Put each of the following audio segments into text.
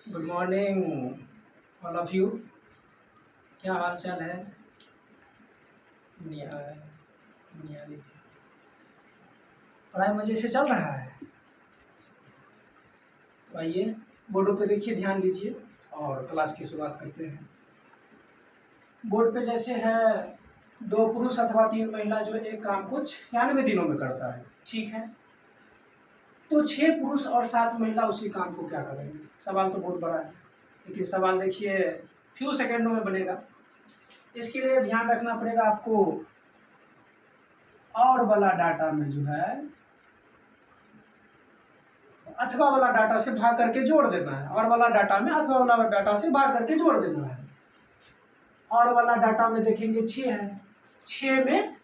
Good morning all of you. क्या हाल चाल है? बढ़िया है, बढ़िया देखिए। पढ़ाई मज़े से चल रहा है। तो आइए बोर्डों पे देखिए, ध्यान दीजिए और क्लास की शुरुआत करते हैं। बोर्ड पे जैसे है, 2 पुरुष अथवा 3 महिला जो एक काम को 96 दिनों में करता है, ठीक है। तो 6 पुरुष और 7 महिला उसी काम को क्या करेंगे? सवाल तो बहुत बड़ा है, लेकिन सवाल देखिए फ्यू सेकेंडों में बनेगा। इसके लिए ध्यान रखना पड़ेगा आपको, और वाला डाटा में जो है अथवा वाला डाटा से भाग करके जोड़ देना है, और वाला डाटा में अथवा वाला डाटा से भाग करके जोड़ देना है। और वाला डाटा में देखेंगे 6 है, 6 में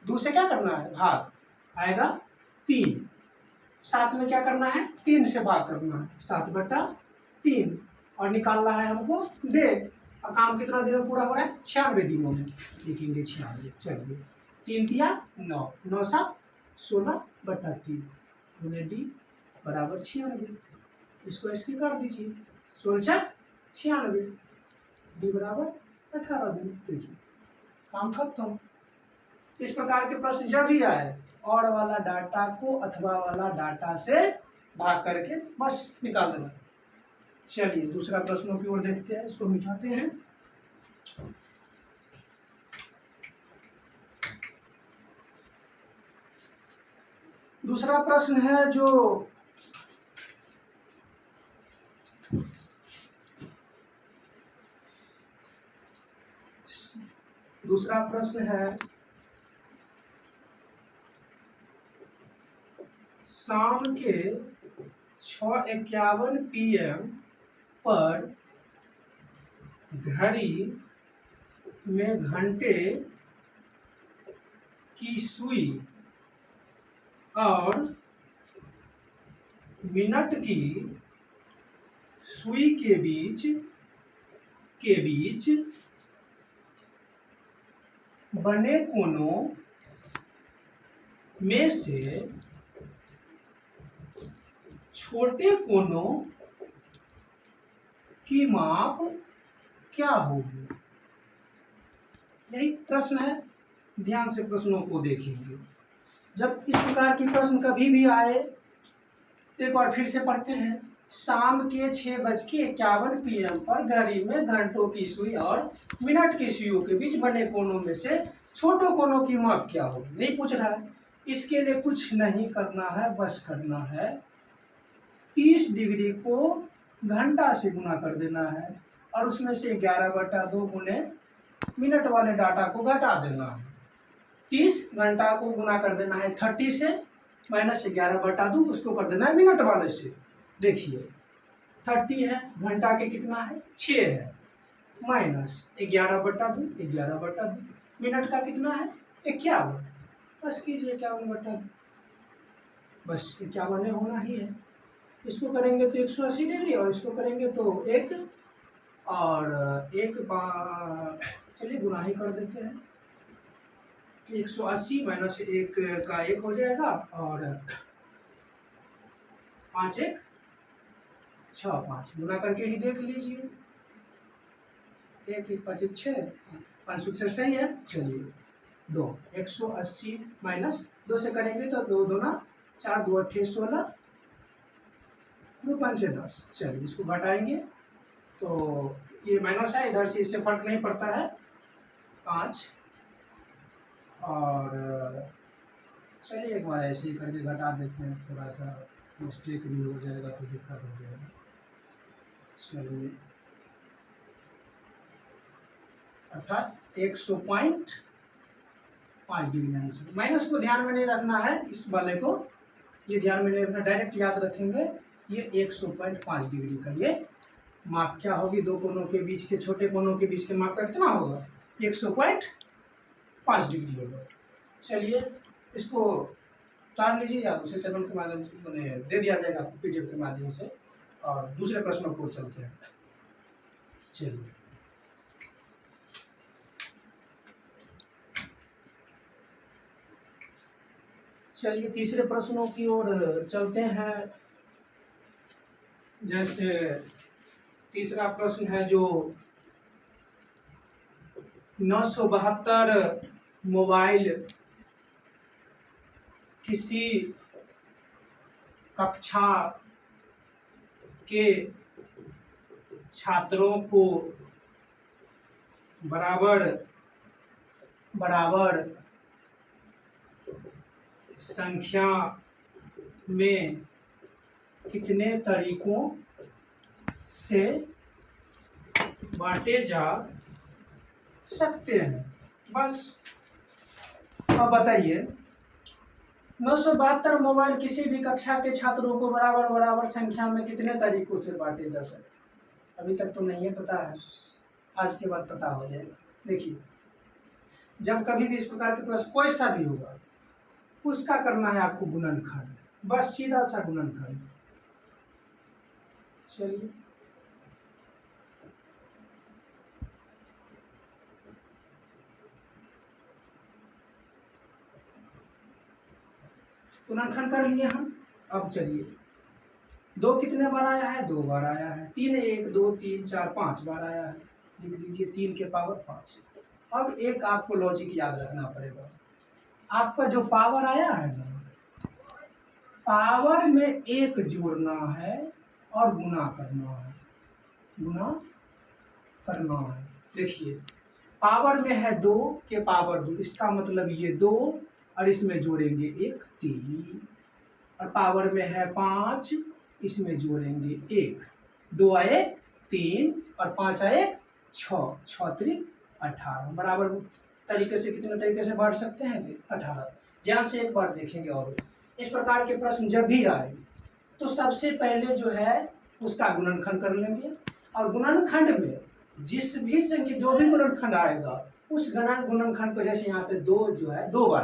2 से क्या करना है? भाग, आएगा 3। 7 में क्या करना है? 3 से भाग करना है, 7/3। और निकालना है हमको दे। और काम कितना दिन में पूरा हो रहा है? 96 दिनों में। लिखेंगे 96। चलिए, 3 दिया 9, 9 7 16/3 गुने डी बराबर 96। इसको इसकी कर दीजिए, 16 96, डी बराबर 18 दिन। देखिए काम खत्म। इस प्रकार के प्रश्न जब भी आए, और वाला डाटा को अथवा वाला डाटा से भाग करके बस निकाल देना। चलिए दूसरा प्रश्नों की ओर देखते हैं, इसको मिटाते हैं। दूसरा प्रश्न है जो दूसरा प्रश्न है, शाम के 6:51 PM पर घड़ी में घंटे की सुई और मिनट की सुई के बीच बने कोनों में से छोटे कोनों की माप क्या होगी? यही प्रश्न है। ध्यान से प्रश्नों को देखेंगे। जब इस प्रकार के प्रश्न कभी भी आए, एक बार फिर से पढ़ते हैं। शाम के 6:51 PM पर घड़ी में घंटों की सुई और मिनट की सुइयों के बीच बने कोनों में से छोटे कोनों की माप क्या होगी? नहीं पूछ रहा है। इसके लिए कुछ नहीं करना है, बस करना है 30 डिग्री को घंटा से गुना कर देना है, और उसमें से 11/2 गुने मिनट वाले डाटा को घटा देना है। 30 घंटा को गुना कर देना है 30 से, माइनस 11/2 उसको कर देना है मिनट वाले से। देखिए 30 है, घंटा के कितना है? 6 है, माइनस 11/2, 11/2। मिनट का कितना है? 51। बस कीजिए 51/2, बस 51 होना ही है। इसको करेंगे तो 180 डिग्री, और इसको करेंगे तो 1 और 1 चलिए गुना ही कर देते हैं। 180 माइनस 1 का 1 हो जाएगा, और 5 1 6 5 गुना करके ही देख लीजिए। 1 1 5 1 6, 5 से सही है। चलिए 2, 180 माइनस 2 से करेंगे तो 2 2 4, 2 8 16, 2 5 10। चलिए इसको घटाएंगे तो ये माइनस है, इधर से इससे फर्क नहीं पड़ता है। 5 और चलिए एक बार ऐसे ही करके घटा देते हैं, थोड़ा सा मिस्टेक भी हो जाएगा तो दिक्कत हो जाएगा। चलिए अर्थात 100.5 डिग्री आंसर। माइनस को ध्यान में नहीं रखना है, इस वाले को ये ध्यान में नहीं रखना, डायरेक्ट याद रखेंगे। ये 100.5 डिग्री का ये माप क्या होगी? दो कोनों के बीच के, छोटे कोनों के बीच के माप का कितना होगा? 100.5 डिग्री होगा। चलिए इसको उतार लीजिए, या दूसरे चैनल के माध्यम से मैंने दे दिया जाएगा आपको PDF के माध्यम से, और दूसरे प्रश्नों को चलते हैं। चलिए चलिए तीसरे प्रश्नों की ओर चलते हैं। जैसे तीसरा प्रश्न है जो 972 मोबाइल किसी कक्षा के छात्रों को बराबर बराबर संख्या में कितने तरीकों से बांटे जा सकते हैं। बस अब बताइए 972 मोबाइल किसी भी कक्षा के छात्रों को बराबर बराबर संख्या में कितने तरीकों से बांटे जा सकते हैं। अभी तक तो नहीं है पता है, आज के बाद पता हो जाएगा। देखिए जब कभी भी इस प्रकार के प्रश्न कोई सा भी होगा उसका करना है आपको गुणनखंड, बस सीधा सा गुणनखंड। चलिए गुणनखंड कर लिए हम। अब चलिए 2 कितने बार आया है, 2 बार आया है। 3 1 2 3 4 5 बार आया है, लिख दीजिए 3 के पावर 5। अब एक आपको लॉजिक याद रखना पड़ेगा, आपका जो पावर आया है ना, पावर में 1 जोड़ना है और गुना करना है, गुना करना है। देखिए पावर में है 2 के पावर 2, इसका मतलब ये 2 और इसमें जोड़ेंगे 1 3, और पावर में है 5, इसमें जोड़ेंगे 1, 2 आए 3 और 5 आए 6, 6 3 18। बराबर तरीके से कितने तरीके से बांट सकते हैं, 18। ध्यान से एक बार देखेंगे। और इस प्रकार के प्रश्न जब भी आए तो सबसे पहले जो है उसका गुणनखंड कर लेंगे, और गुणनखंड में जिस भी संख्या जो भी गुणनखंड आएगा उस गुणनखंड को, जैसे यहाँ पे 2 जो है 2 बार